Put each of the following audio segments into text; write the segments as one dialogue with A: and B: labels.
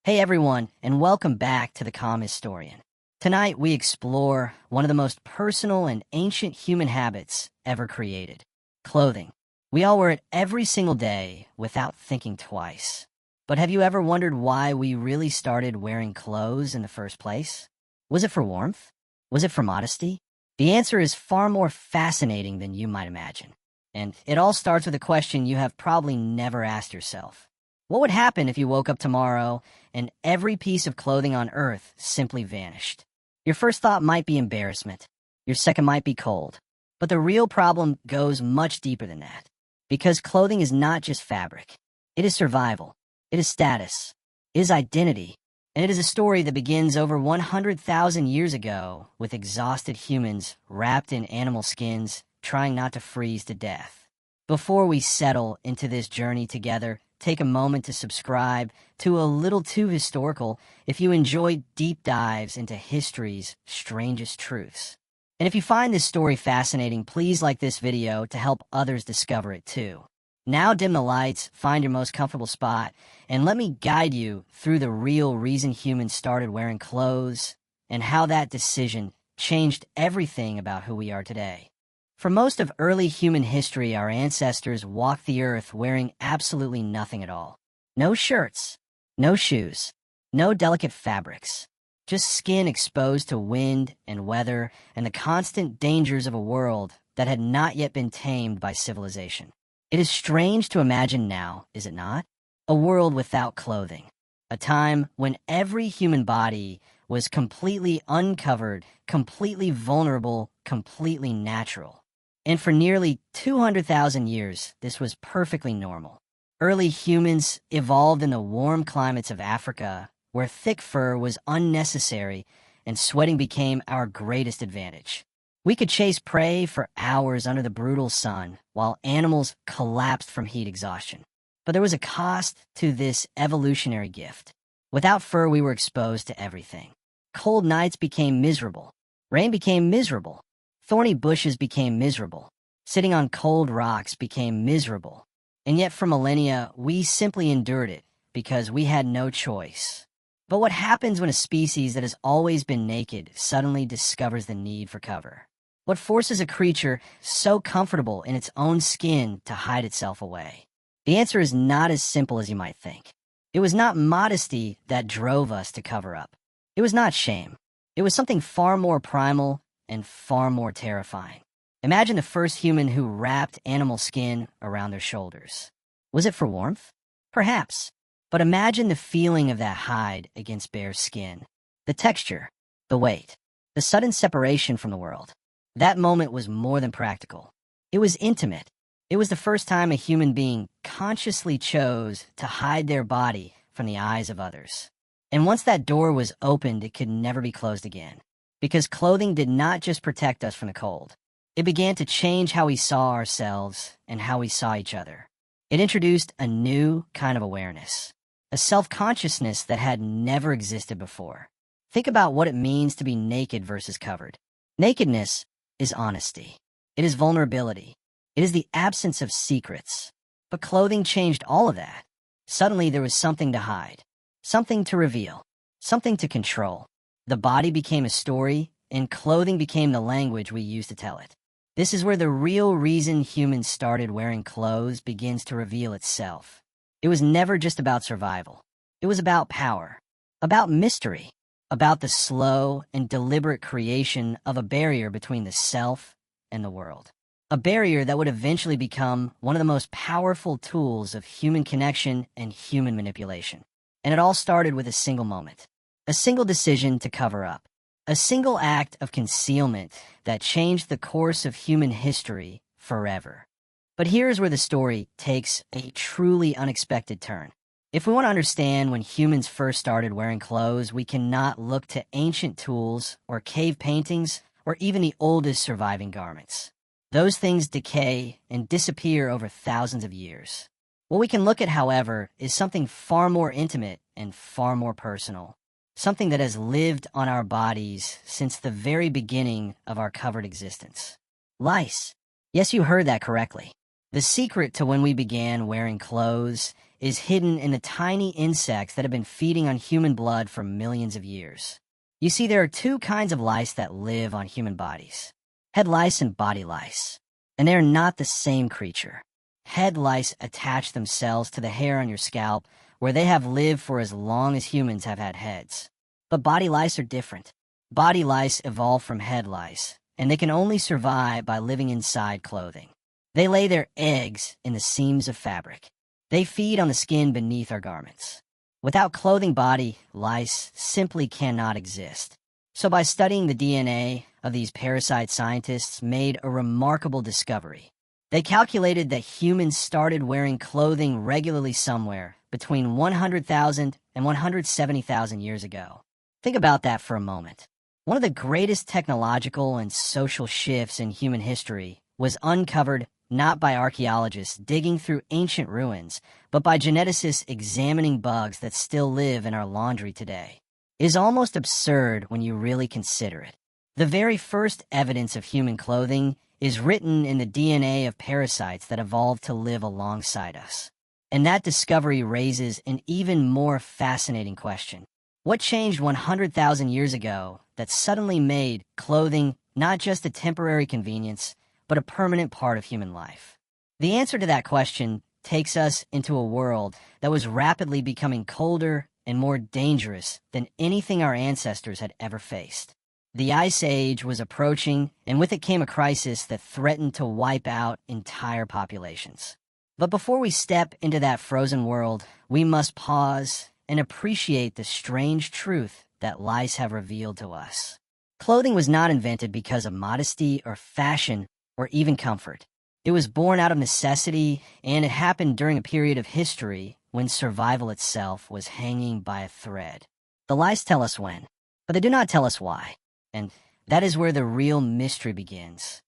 A: Hey everyone, and welcome back to the Calm Historian. Tonight we explore one of the most personal and ancient human habits ever created: clothing. We all wear it every single day without thinking twice. But have you ever wondered why we really started wearing clothes in the first place? Was it for warmth? Was it for modesty? The answer is far more fascinating than you might imagine. And it all starts with a question you have probably never asked yourself. What would happen if you woke up tomorrow and every piece of clothing on Earth simply vanished? Your first thought might be embarrassment. Your second might be cold. But the real problem goes much deeper than that. Because clothing is not just fabric. It is survival. It is status. It is identity. And it is a story that begins over 100,000 years ago with exhausted humans wrapped in animal skins trying not to freeze to death. Before we settle into this journey together, take a moment to subscribe to A Little Too Historical if you enjoy deep dives into history's strangest truths. And if you find this story fascinating, please like this video to help others discover it too. Now dim the lights, find your most comfortable spot, and let me guide you through the real reason humans started wearing clothes and how that decision changed everything about who we are today. For most of early human history, our ancestors walked the earth wearing absolutely nothing at all. No shirts, no shoes, no delicate fabrics, just skin exposed to wind and weather and the constant dangers of a world that had not yet been tamed by civilization. It is strange to imagine now, is it not? A world without clothing, a time when every human body was completely uncovered, completely vulnerable, completely natural. And for nearly 200,000 years, this was perfectly normal. Early humans evolved in the warm climates of Africa, where thick fur was unnecessary and sweating became our greatest advantage. We could chase prey for hours under the brutal sun, while animals collapsed from heat exhaustion. But there was a cost to this evolutionary gift. Without fur, we were exposed to everything. Cold nights became miserable. Rain became miserable. Thorny bushes became miserable. Sitting on cold rocks became miserable. And yet for millennia, we simply endured it because we had no choice. But what happens when a species that has always been naked suddenly discovers the need for cover? What forces a creature so comfortable in its own skin to hide itself away? The answer is not as simple as you might think. It was not modesty that drove us to cover up. It was not shame. It was something far more primal and far more terrifying. Imagine the first human who wrapped animal skin around their shoulders. Was it for warmth? Perhaps. But imagine the feeling of that hide against bare skin. The texture, the weight, the sudden separation from the world. That moment was more than practical. It was intimate. It was the first time a human being consciously chose to hide their body from the eyes of others. And once that door was opened, it could never be closed again. Because clothing did not just protect us from the cold. It began to change how we saw ourselves and how we saw each other. It introduced a new kind of awareness, a self-consciousness that had never existed before. Think about what it means to be naked versus covered. Nakedness is honesty. It is vulnerability. It is the absence of secrets. But clothing changed all of that. Suddenly there was something to hide, something to reveal, something to control. The body became a story, and clothing became the language we use to tell it. This is where the real reason humans started wearing clothes begins to reveal itself. It was never just about survival. It was about power, about mystery, about the slow and deliberate creation of a barrier between the self and the world. A barrier that would eventually become one of the most powerful tools of human connection and human manipulation. And it all started with a single moment. A single decision to cover up. A single act of concealment that changed the course of human history forever. But here's where the story takes a truly unexpected turn. If we want to understand when humans first started wearing clothes, we cannot look to ancient tools or cave paintings or even the oldest surviving garments. Those things decay and disappear over thousands of years. What we can look at, however, is something far more intimate and far more personal. Something that has lived on our bodies since the very beginning of our covered existence. Lice. Yes, you heard that correctly. The secret to when we began wearing clothes is hidden in the tiny insects that have been feeding on human blood for millions of years. You see, there are two kinds of lice that live on human bodies: head lice and body lice. And they are not the same creature. Head lice attach themselves to the hair on your scalp, where they have lived for as long as humans have had heads. But body lice are different. Body lice evolved from head lice, and they can only survive by living inside clothing. They lay their eggs in the seams of fabric. They feed on the skin beneath our garments. Without clothing, body lice simply cannot exist. So by studying the DNA of these parasite, scientists made a remarkable discovery. They calculated that humans started wearing clothing regularly somewhere between 100,000 and 170,000 years ago. Think about that for a moment. One of the greatest technological and social shifts in human history was uncovered not by archaeologists digging through ancient ruins, but by geneticists examining bugs that still live in our laundry today. It is almost absurd when you really consider it. The very first evidence of human clothing is written in the DNA of parasites that evolved to live alongside us. And that discovery raises an even more fascinating question. What changed 100,000 years ago that suddenly made clothing not just a temporary convenience, but a permanent part of human life? The answer to that question takes us into a world that was rapidly becoming colder and more dangerous than anything our ancestors had ever faced. The Ice Age was approaching, and with it came a crisis that threatened to wipe out entire populations. But before we step into that frozen world, we must pause and appreciate the strange truth that lice have revealed to us. Clothing was not invented because of modesty or fashion or even comfort. It was born out of necessity, and it happened during a period of history when survival itself was hanging by a thread. The lice tell us when, but they do not tell us why. And that is where the real mystery begins.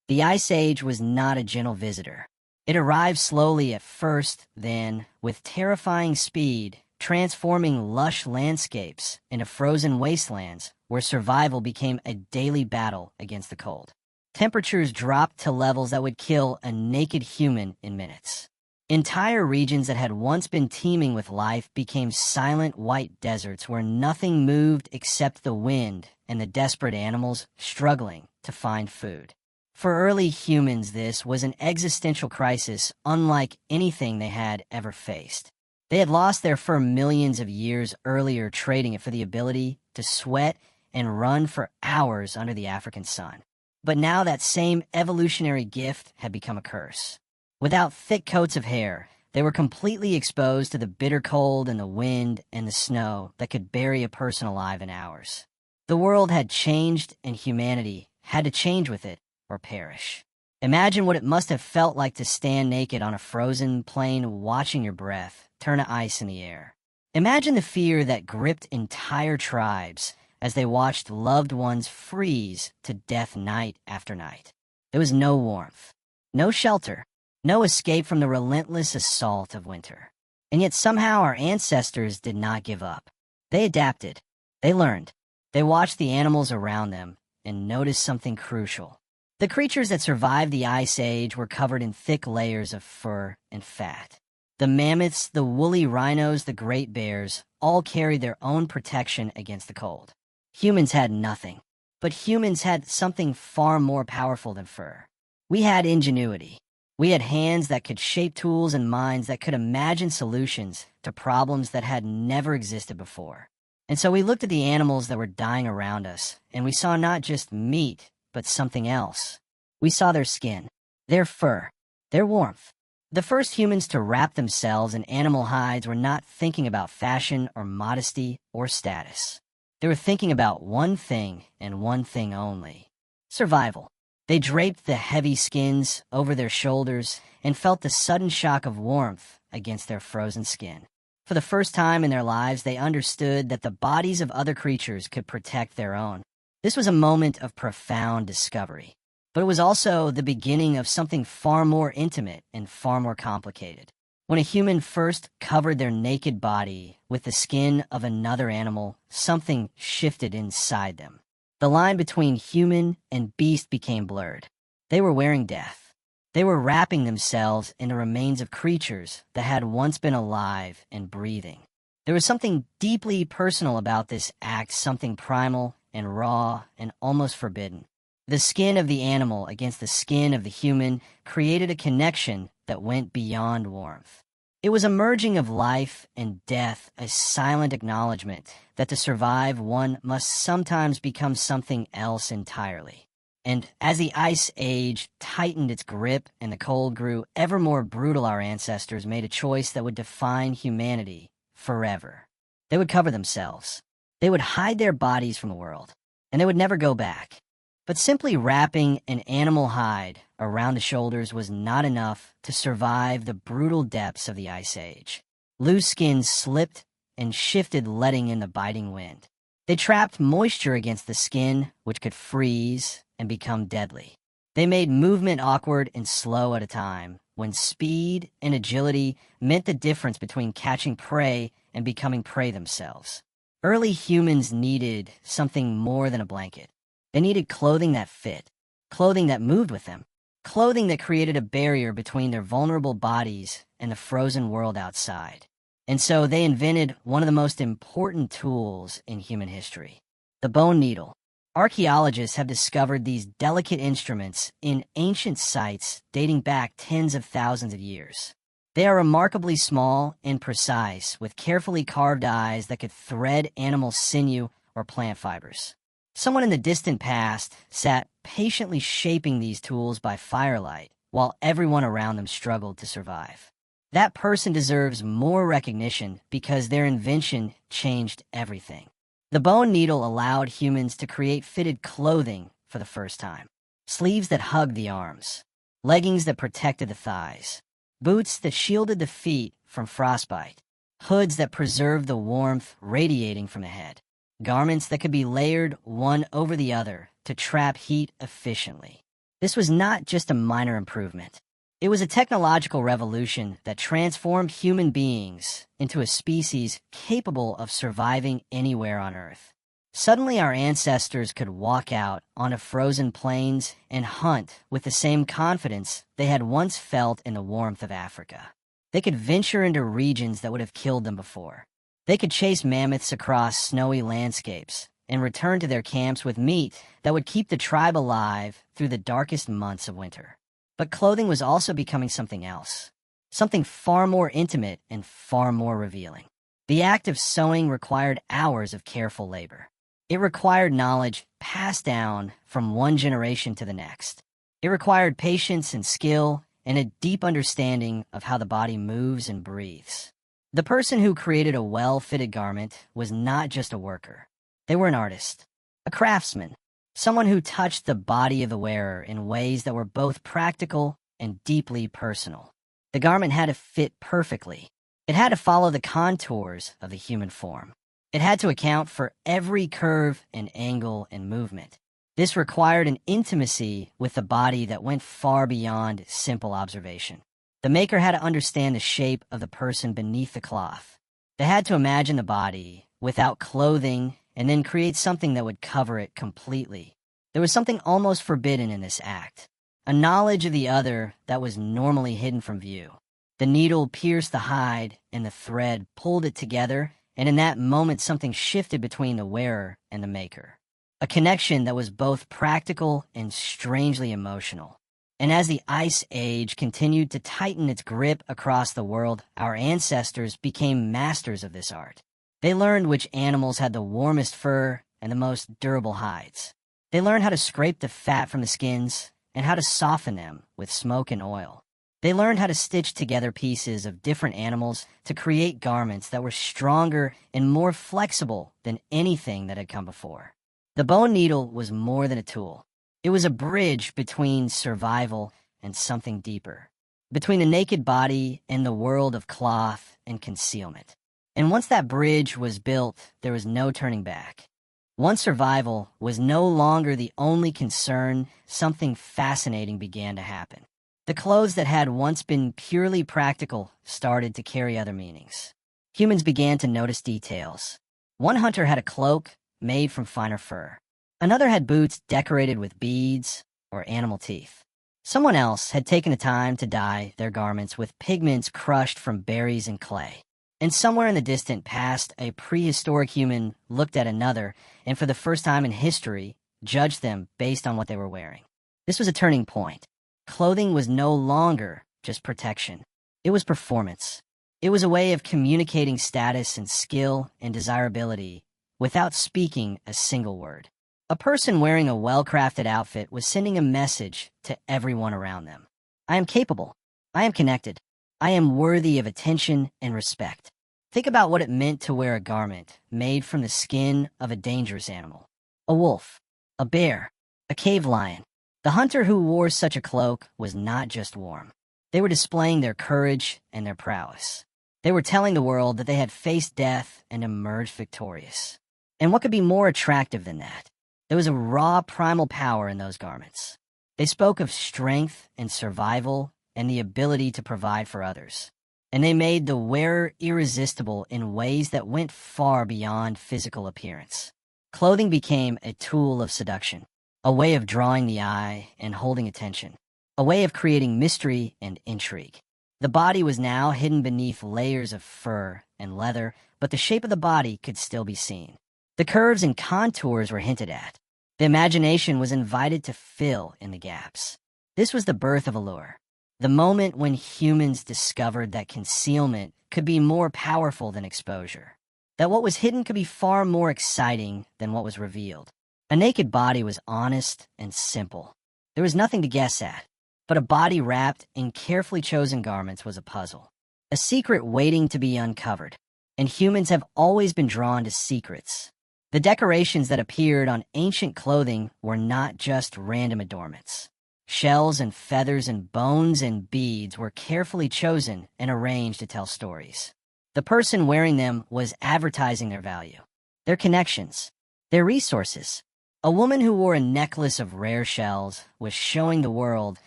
A: The Ice Age was not a gentle visitor. It arrived slowly at first, then, with terrifying speed, transforming lush landscapes into frozen wastelands where survival became a daily battle against the cold. Temperatures dropped to levels that would kill a naked human in minutes. Entire regions that had once been teeming with life became silent white deserts where nothing moved except the wind and the desperate animals struggling to find food. For early humans, this was an existential crisis unlike anything they had ever faced. They had lost their fur millions of years earlier, trading it for the ability to sweat and run for hours under the African sun. But now that same evolutionary gift had become a curse. Without thick coats of hair, they were completely exposed to the bitter cold and the wind and the snow that could bury a person alive in hours. The world had changed, and humanity had to change with it or perish. Imagine what it must have felt like to stand naked on a frozen plain, watching your breath turn to ice in the air. Imagine the fear that gripped entire tribes as they watched loved ones freeze to death night after night. There was no warmth, no shelter, no escape from the relentless assault of winter. And yet somehow our ancestors did not give up. They adapted. They learned. They watched the animals around them and noticed something crucial. The creatures that survived the Ice Age were covered in thick layers of fur and fat. The mammoths, the woolly rhinos, the great bears all carried their own protection against the cold. Humans had nothing, but humans had something far more powerful than fur. We had ingenuity. We had hands that could shape tools and minds that could imagine solutions to problems that had never existed before. And so we looked at the animals that were dying around us, and we saw not just meat, but something else. We saw their skin, their fur, their warmth. The first humans to wrap themselves in animal hides were not thinking about fashion or modesty or status. They were thinking about one thing and one thing only: survival. They draped the heavy skins over their shoulders and felt the sudden shock of warmth against their frozen skin. For the first time in their lives, they understood that the bodies of other creatures could protect their own. This was a moment of profound discovery, but it was also the beginning of something far more intimate and far more complicated. When a human first covered their naked body with the skin of another animal, something shifted inside them. The line between human and beast became blurred. They were wearing death. They were wrapping themselves in the remains of creatures that had once been alive and breathing. There was something deeply personal about this act, something primal and raw and almost forbidden. The skin of the animal against the skin of the human created a connection that went beyond warmth. It was a merging of life and death, a silent acknowledgement that to survive one must sometimes become something else entirely. And as the Ice Age tightened its grip and the cold grew ever more brutal, our ancestors made a choice that would define humanity forever. They would cover themselves. They would hide their bodies from the world, and they would never go back. But simply wrapping an animal hide around the shoulders was not enough to survive the brutal depths of the Ice Age. Loose skins slipped and shifted, letting in the biting wind. They trapped moisture against the skin, which could freeze and become deadly. They made movement awkward and slow at a time, when speed and agility meant the difference between catching prey and becoming prey themselves. Early humans needed something more than a blanket. They needed clothing that fit, clothing that moved with them, clothing that created a barrier between their vulnerable bodies and the frozen world outside. And so they invented one of the most important tools in human history, the bone needle. Archaeologists have discovered these delicate instruments in ancient sites dating back tens of thousands of years. They are remarkably small and precise, with carefully carved eyes that could thread animal sinew or plant fibers. Someone in the distant past sat patiently shaping these tools by firelight, while everyone around them struggled to survive. That person deserves more recognition because their invention changed everything. The bone needle allowed humans to create fitted clothing for the first time. Sleeves that hugged the arms, leggings that protected the thighs, boots that shielded the feet from frostbite, hoods that preserved the warmth radiating from the head, garments that could be layered one over the other to trap heat efficiently. This was not just a minor improvement. It was a technological revolution that transformed human beings into a species capable of surviving anywhere on Earth. Suddenly, our ancestors could walk out onto frozen plains and hunt with the same confidence they had once felt in the warmth of Africa. They could venture into regions that would have killed them before. They could chase mammoths across snowy landscapes and return to their camps with meat that would keep the tribe alive through the darkest months of winter. But clothing was also becoming something else, something far more intimate and far more revealing. The act of sewing required hours of careful labor. It required knowledge passed down from one generation to the next. It required patience and skill and a deep understanding of how the body moves and breathes. The person who created a well-fitted garment was not just a worker. They were an artist, a craftsman, someone who touched the body of the wearer in ways that were both practical and deeply personal. The garment had to fit perfectly. It had to follow the contours of the human form. It had to account for every curve and angle and movement. This required an intimacy with the body that went far beyond simple observation. The maker had to understand the shape of the person beneath the cloth. They had to imagine the body without clothing and then create something that would cover it completely. There was something almost forbidden in this act, a knowledge of the other that was normally hidden from view. The needle pierced the hide, and the thread pulled it together, and in that moment something shifted between the wearer and the maker. A connection that was both practical and strangely emotional. And as the Ice Age continued to tighten its grip across the world, our ancestors became masters of this art. They learned which animals had the warmest fur and the most durable hides. They learned how to scrape the fat from the skins and how to soften them with smoke and oil. They learned how to stitch together pieces of different animals to create garments that were stronger and more flexible than anything that had come before. The bone needle was more than a tool. It was a bridge between survival and something deeper, between the naked body and the world of cloth and concealment. And once that bridge was built, there was no turning back. Once survival was no longer the only concern, something fascinating began to happen. The clothes that had once been purely practical started to carry other meanings. Humans began to notice details. One hunter had a cloak made from finer fur. Another had boots decorated with beads or animal teeth. Someone else had taken the time to dye their garments with pigments crushed from berries and clay. And somewhere in the distant past, a prehistoric human looked at another and for the first time in history, judged them based on what they were wearing. This was a turning point. Clothing was no longer just protection. It was performance. It was a way of communicating status and skill and desirability without speaking a single word. A person wearing a well-crafted outfit was sending a message to everyone around them. I am capable. I am connected. I am worthy of attention and respect. Think about what it meant to wear a garment made from the skin of a dangerous animal. A wolf, a bear, a cave lion. The hunter who wore such a cloak was not just warm. They were displaying their courage and their prowess. They were telling the world that they had faced death and emerged victorious. And what could be more attractive than that? There was a raw primal power in those garments. They spoke of strength and survival and the ability to provide for others. And they made the wearer irresistible in ways that went far beyond physical appearance. Clothing became a tool of seduction, a way of drawing the eye and holding attention, a way of creating mystery and intrigue. The body was now hidden beneath layers of fur and leather, but the shape of the body could still be seen. The curves and contours were hinted at. The imagination was invited to fill in the gaps. This was the birth of allure, the moment when humans discovered that concealment could be more powerful than exposure, that what was hidden could be far more exciting than what was revealed. A naked body was honest and simple. There was nothing to guess at, but a body wrapped in carefully chosen garments was a puzzle, a secret waiting to be uncovered. And humans have always been drawn to secrets. The decorations that appeared on ancient clothing were not just random adornments. Shells and feathers and bones and beads were carefully chosen and arranged to tell stories. The person wearing them was advertising their value, their connections, their resources. A woman who wore a necklace of rare shells was showing the world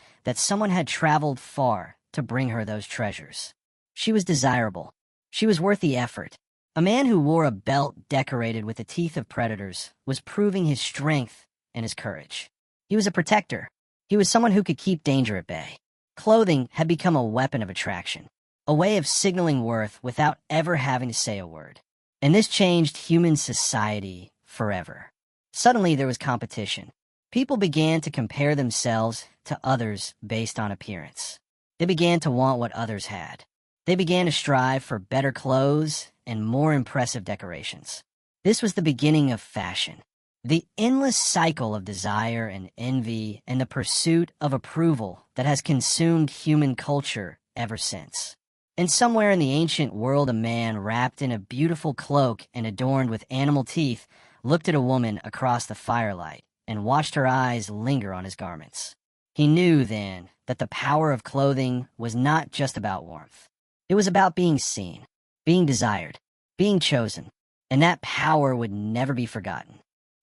A: that someone had traveled far to bring her those treasures. She was desirable. She was worth the effort. A man who wore a belt decorated with the teeth of predators was proving his strength and his courage. He was a protector. He was someone who could keep danger at bay. Clothing had become a weapon of attraction, a way of signaling worth without ever having to say a word. And this changed human society forever. Suddenly there was competition. People began to compare themselves to others based on appearance. They began to want what others had. They began to strive for better clothes and more impressive decorations. This was the beginning of fashion, the endless cycle of desire and envy and the pursuit of approval that has consumed human culture ever since. And somewhere in the ancient world, a man wrapped in a beautiful cloak and adorned with animal teeth looked at a woman across the firelight and watched her eyes linger on his garments. He knew then that the power of clothing was not just about warmth. It was about being seen, being desired, being chosen, and that power would never be forgotten.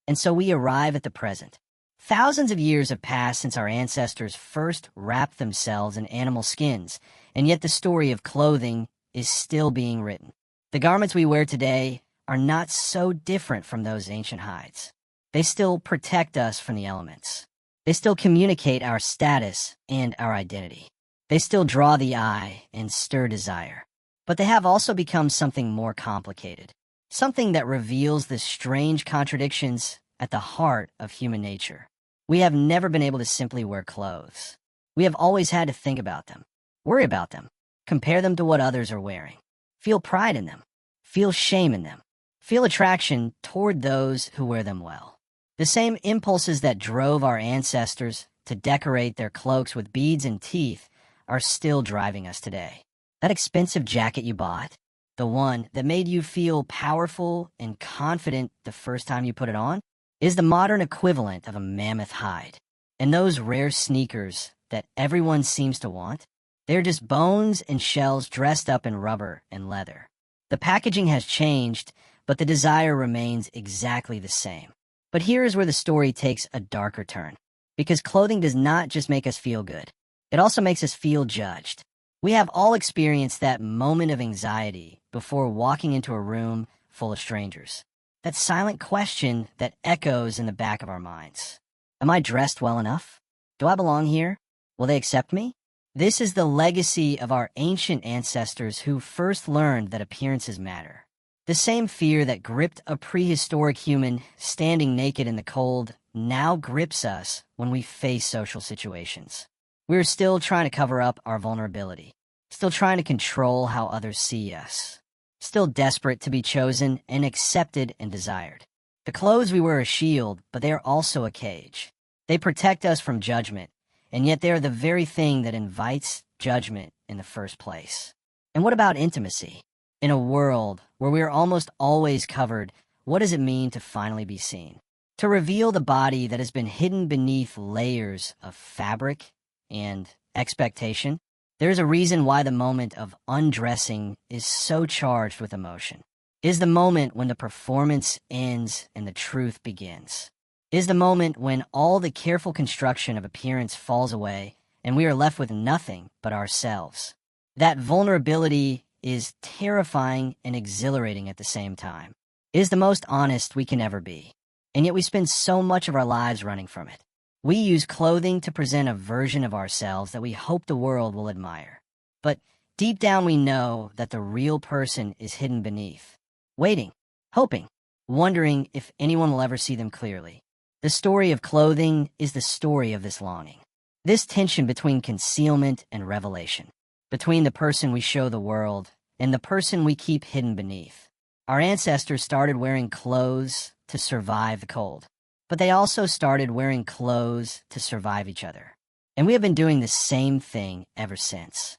A: And so we arrive at the present. Thousands of years have passed since our ancestors first wrapped themselves in animal skins, and yet the story of clothing is still being written. The garments we wear today are not so different from those ancient hides. They still protect us from the elements. They still communicate our status and our identity. They still draw the eye and stir desire. But they have also become something more complicated, something that reveals the strange contradictions at the heart of human nature. We have never been able to simply wear clothes. We have always had to think about them, worry about them, compare them to what others are wearing, feel pride in them, feel shame in them, feel attraction toward those who wear them well. The same impulses that drove our ancestors to decorate their cloaks with beads and teeth are still driving us today. That expensive jacket you bought, the one that made you feel powerful and confident the first time you put it on, is the modern equivalent of a mammoth hide. And those rare sneakers that everyone seems to want, they're just bones and shells dressed up in rubber and leather. The packaging has changed, but the desire remains exactly the same. But here is where the story takes a darker turn, because clothing does not just make us feel good. It also makes us feel judged. We have all experienced that moment of anxiety before walking into a room full of strangers. That silent question that echoes in the back of our minds. Am I dressed well enough? Do I belong here? Will they accept me? This is the legacy of our ancient ancestors who first learned that appearances matter. The same fear that gripped a prehistoric human standing naked in the cold now grips us when we face social situations. We're still trying to cover up our vulnerability, still trying to control how others see us, still desperate to be chosen and accepted and desired. The clothes we wear are a shield, but they are also a cage. They protect us from judgment, and yet they are the very thing that invites judgment in the first place. And what about intimacy? In a world where we are almost always covered, what does it mean to finally be seen? To reveal the body that has been hidden beneath layers of fabric and expectation? There's a reason why the moment of undressing is so charged with emotion. It is the moment when the performance ends and the truth begins. It is the moment when all the careful construction of appearance falls away and we are left with nothing but ourselves. That vulnerability is terrifying and exhilarating at the same time. It is the most honest we can ever be, and yet we spend so much of our lives running from it. We use clothing to present a version of ourselves that we hope the world will admire. But deep down we know that the real person is hidden beneath, waiting, hoping, wondering if anyone will ever see them clearly. The story of clothing is the story of this longing, this tension between concealment and revelation, between the person we show the world and the person we keep hidden beneath. Our ancestors started wearing clothes to survive the cold, but they also started wearing clothes to survive each other. And we have been doing the same thing ever since.